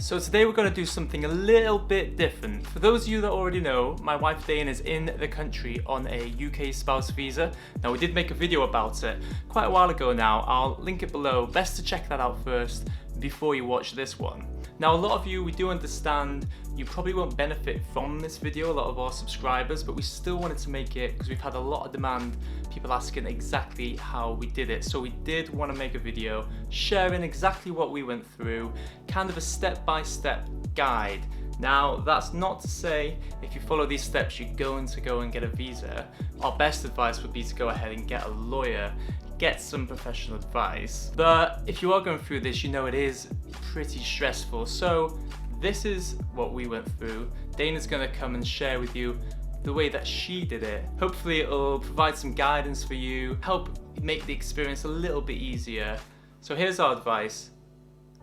So today we're going to do something a little bit different. For those of you that already know, my wife Dana is in the country on a UK spouse visa. Now we did make a video about it quite a while ago now. I'll link it below. Best to check that out first before you watch this one. Now a lot of you, we do understand you probably won't benefit from this video, a lot of our subscribers, but we still wanted to make it because we've had a lot of demand, people asking exactly how we did it. So we did want to make a video sharing exactly what we went through, kind of a step-by-step guide. Now that's not to say if you follow these steps you're going to go and get a visa. Our best advice would be to go ahead and get a lawyer, get some professional advice. But if you are going through this, you know it is pretty stressful. So this is what we went through. Dana's gonna come and share with you the way that she did it. Hopefully it'll provide some guidance for you, help make the experience a little bit easier. So here's our advice.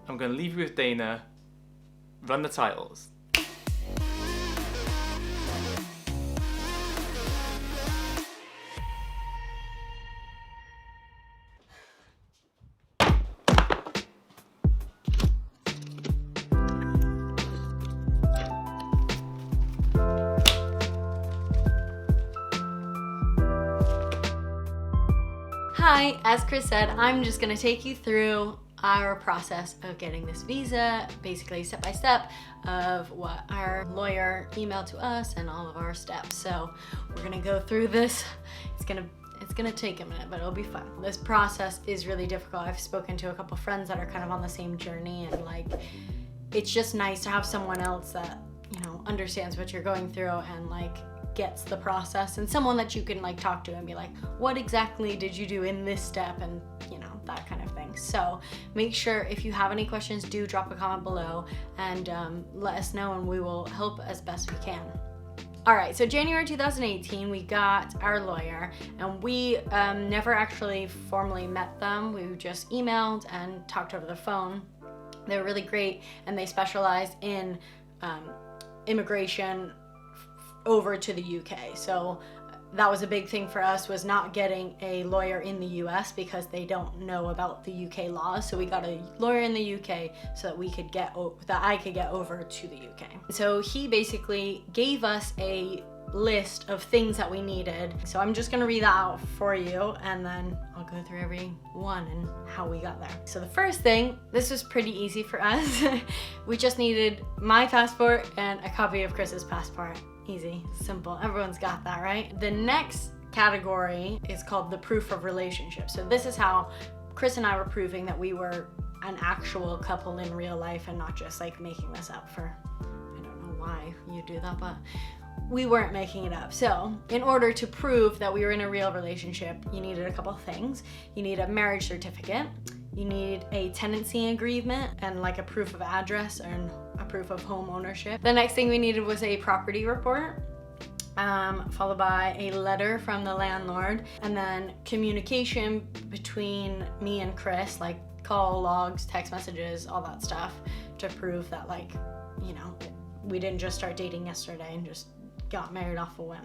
I'm gonna leave you with Dana. Run the titles. Hi, as Chris said, I'm just gonna take you through our process of getting this visa, basically step by step of what our lawyer emailed to us and all of our steps. So we're gonna go through this. It's gonna take a minute, but it'll be fun. This process is really difficult. I've spoken to a couple friends that are kind of on the same journey, and like, it's just nice to have someone else that, you know, understands what you're going through and like gets the process, and someone that you can like talk to and be like, what exactly did you do in this step, and you know, that kind of thing. So make sure if you have any questions, do drop a comment below and let us know, and we will help as best we can. All right, so January 2018, we got our lawyer, and we never actually formally met them. We just emailed and talked over the phone. They were really great, and they specialized in immigration over to the UK. So that was a big thing for us, was not getting a lawyer in the US because they don't know about the UK laws. So we got a lawyer in the UK so that we could I could get over to the UK. So he basically gave us a list of things that we needed. So I'm just gonna read that out for you, and then I'll go through every one and how we got there. So the first thing, this was pretty easy for us. We just needed my passport and a copy of Chris's passport. Easy, simple, everyone's got that, right? The next category is called the proof of relationship. So this is how Chris and I were proving that we were an actual couple in real life and not just like making this up for, I don't know why you do that, but we weren't making it up. So in order to prove that we were in a real relationship, you needed a couple things. You need a marriage certificate, you need a tenancy agreement, and like a proof of address and a proof of home ownership. The next thing we needed was a property report, followed by a letter from the landlord, and then communication between me and Chris, like call logs, text messages, all that stuff, to prove that, like, you know, we didn't just start dating yesterday and just got married off a whim.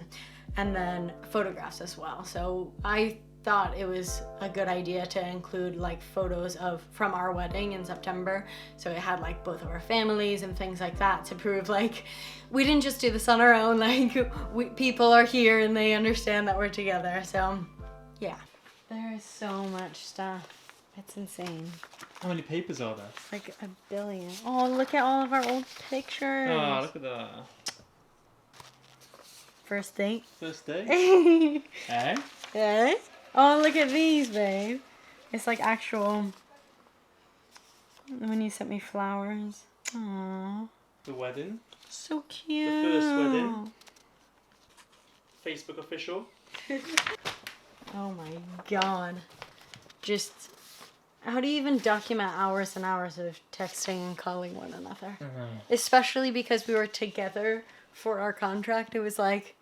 And then photographs as well. So I thought it was a good idea to include like photos from our wedding in September, so it had like both of our families and things like that, to prove like we didn't just do this on our own, like people are here and they understand that we're together. So yeah, there is so much stuff, it's insane. How many papers are there? Like 1 billion. Oh, look at all of our old pictures. Oh, look at that. First date. First date? Eh? Eh? Oh, look at these, babe. It's like actual. When you sent me flowers. Aww. The wedding. So cute. The first wedding. Facebook official. Oh my god. Just, how do you even document hours and hours of texting and calling one another? Especially because we were together for our contract. It was like,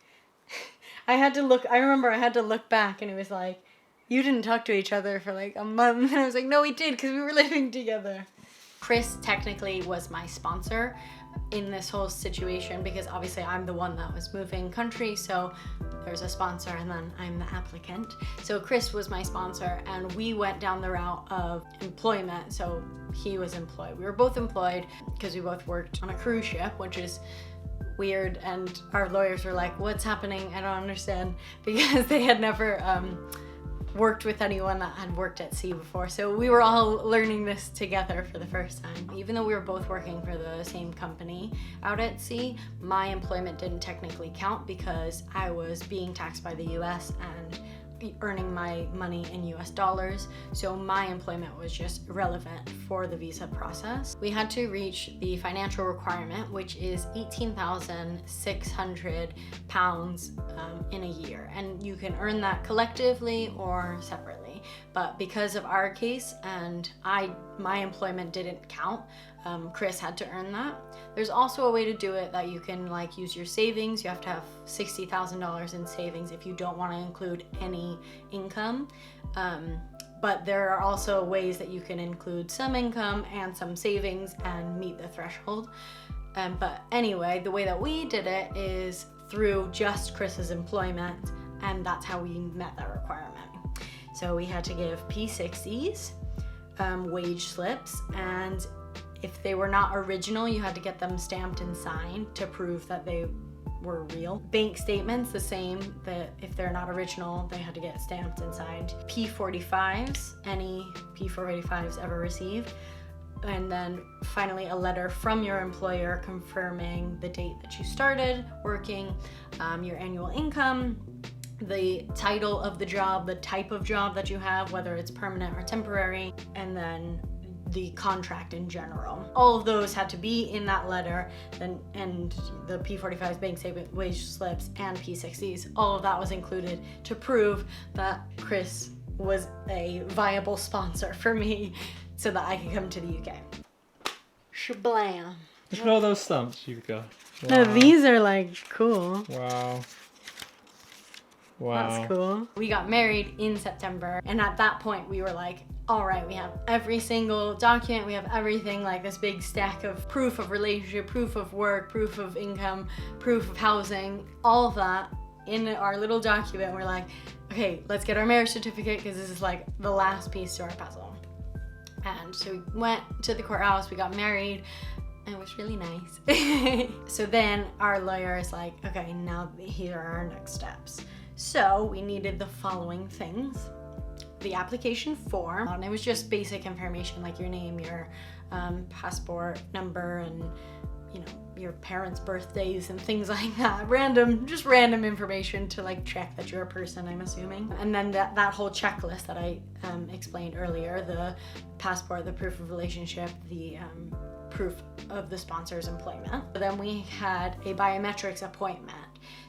I remember I had to look back, and it was like, you didn't talk to each other for like a month. And I was like, no, we did, because we were living together. Chris technically was my sponsor, in this whole situation, because obviously I'm the one that was moving country, so there's a sponsor and then I'm the applicant. So Chris was my sponsor, and we went down the route of employment. So he was employed. We were both employed because we both worked on a cruise ship, which is weird, and our lawyers were like, what's happening? I don't understand, because they had never worked with anyone that had worked at sea before. So we were all learning this together for the first time. Even though we were both working for the same company out at sea, my employment didn't technically count because I was being taxed by the US and earning my money in US dollars. So my employment was just irrelevant for the visa process. We had to reach the financial requirement, which is 18,600 pounds in a year. And you can earn that collectively or separately. But because of our case and my employment didn't count, Chris had to earn that. There's also a way to do it that you can like use your savings. You have to have $60,000 in savings if you don't want to include any income. But there are also ways that you can include some income and some savings and meet the threshold. But anyway, the way that we did it is through just Chris's employment, and that's how we met that requirement. So we had to give P60s, wage slips, and if they were not original, you had to get them stamped and signed to prove that they were real. Bank statements, the same, that if they're not original, they had to get stamped and signed. P45s, any P45s ever received. And then finally a letter from your employer confirming the date that you started working, your annual income, the title of the job, the type of job that you have, whether it's permanent or temporary, and then the contract in general. All of those had to be in that letter, and the P45s, bank statement, wage slips, and P60s, all of that was included to prove that Chris was a viable sponsor for me so that I could come to the UK. Shablam. Look at all those stamps you've got. Wow. No, these are like cool. Wow. Wow. That's cool. We got married in September, and at that point we were like, all right, we have every single document, we have everything, like this big stack of proof of relationship, proof of work, proof of income, proof of housing, all of that in our little document. We're like, okay, let's get our marriage certificate because this is like the last piece to our puzzle. And so we went to the courthouse, we got married, and it was really nice. So then our lawyer is like, okay, now here are our next steps. So we needed the following things. The application form, and it was just basic information like your name, your passport number, and your parents' birthdays and things like that. Just random information to like check that you're a person, I'm assuming. And then that whole checklist that I explained earlier, the passport, the proof of relationship, the proof of the sponsor's employment. Then we had a biometrics appointment.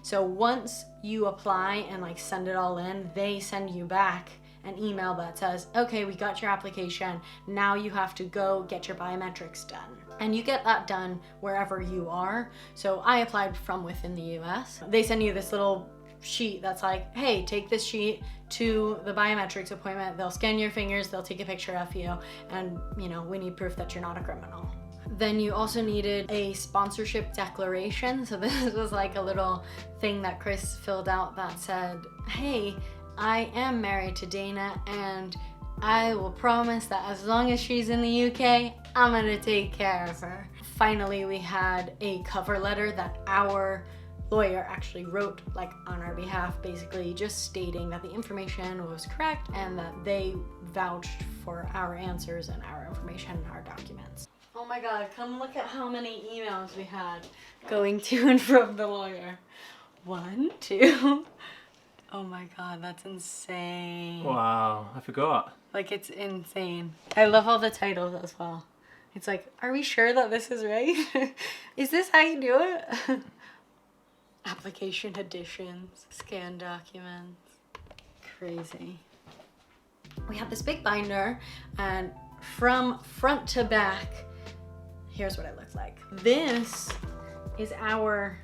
So once you apply and like send it all in, they send you back an email that says, okay, we got your application, now you have to go get your biometrics done. And you get that done wherever you are. So I applied from within the US. They send you this little sheet that's like, hey, take this sheet to the biometrics appointment, they'll scan your fingers, they'll take a picture of you, and we need proof that you're not a criminal. Then you also needed a sponsorship declaration. So this was like a little thing that Chris filled out that said, hey, I am married to Dana, and I will promise that as long as she's in the UK, I'm gonna take care of her. Finally, we had a cover letter that our lawyer actually wrote like on our behalf, basically just stating that the information was correct and that they vouched for our answers and our information and our documents. Oh my God, come look at how many emails we had going to and from the lawyer. 1, 2. Oh my God, that's insane. Wow, I forgot. Like, it's insane. I love all the titles as well. It's like, are we sure that this is right? Is this how you do it? Application additions, scan documents. Crazy. We have this big binder, and from front to back, here's what it looks like. This is our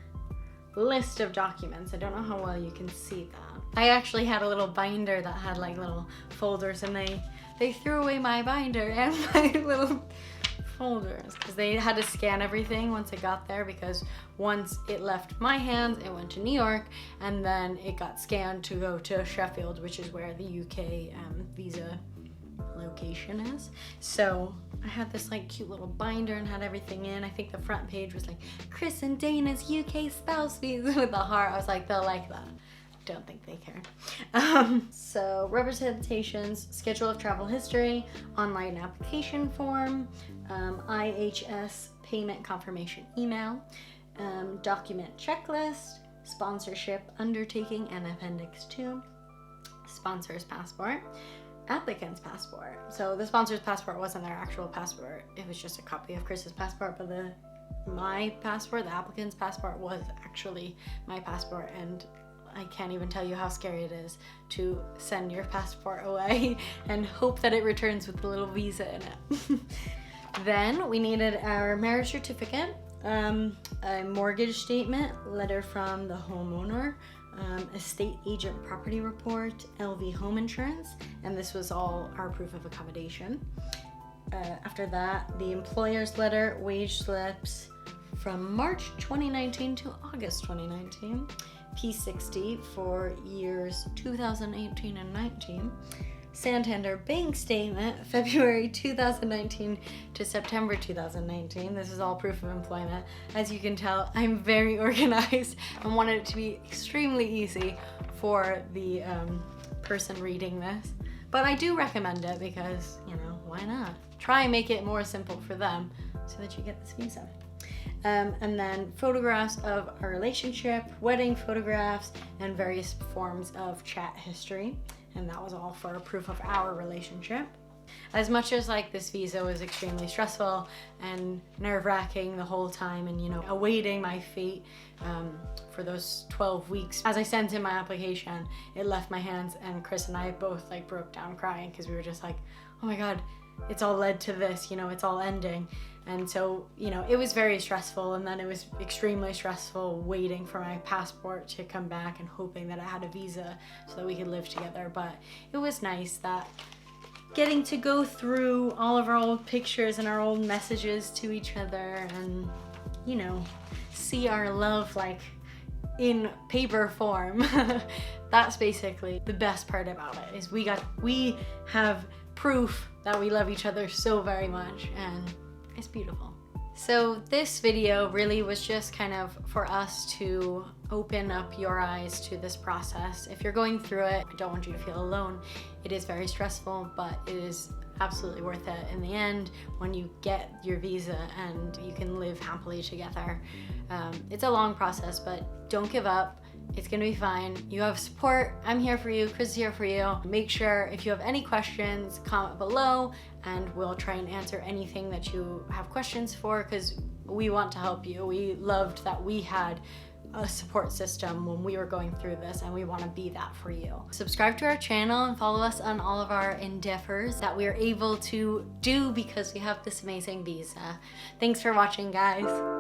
list of documents. I don't know how well you can see that. I actually had a little binder that had like little folders, and they threw away my binder and my little folders because they had to scan everything once it got there, because once it left my hands, it went to New York, and then it got scanned to go to Sheffield, which is where the UK visa location is. So I had this like cute little binder and had everything in. I think the front page was like Chris and Dana's UK spouse visa with a heart. I was like, they'll like that. Don't think they care. So representations, schedule of travel history, online application form, IHS payment confirmation email, document checklist, sponsorship undertaking and appendix 2, sponsor's passport, applicant's passport. So the sponsor's passport wasn't their actual passport. It was just a copy of Chris's passport, but my passport, the applicant's passport, was actually my passport, and I can't even tell you how scary it is to send your passport away and hope that it returns with the little visa in it. Then we needed our marriage certificate, a mortgage statement, letter from the homeowner, estate agent property report, LV home insurance, and this was all our proof of accommodation. After that, the employer's letter, wage slips from March 2019 to August 2019, P60 for years 2018 and 19, Santander bank statement, February 2019 to September 2019. This is all proof of employment. As you can tell, I'm very organized and wanted it to be extremely easy for the person reading this. But I do recommend it because, you know, why not? Try and make it more simple for them so that you get this visa. And then photographs of our relationship, wedding photographs, and various forms of chat history. And that was all for proof of our relationship. As much as like this visa was extremely stressful and nerve-wracking the whole time, and you know, awaiting my fate for those 12 weeks, as I sent in my application, it left my hands, and Chris and I both like broke down crying because we were just like, oh my god, it's all led to this, you know, it's all ending. And so, you know, it was very stressful, and then it was extremely stressful waiting for my passport to come back and hoping that I had a visa so that we could live together. But it was nice that getting to go through all of our old pictures and our old messages to each other and, you know, see our love like in paper form. That's basically the best part about it, is we have proof that we love each other so very much, and it's beautiful. So this video really was just kind of for us to open up your eyes to this process. If you're going through it, I don't want you to feel alone. It is very stressful, but it is absolutely worth it in the end when you get your visa and you can live happily together. It's a long process, but don't give up. It's gonna be fine. You have support. I'm here for you. Chris is here for you. Make sure if you have any questions, comment below, and we'll try and answer anything that you have questions for, because we want to help you. We loved that we had a support system when we were going through this, and we want to be that for you. Subscribe to our channel and follow us on all of our endeavors that we are able to do because we have this amazing visa. Thanks for watching, guys.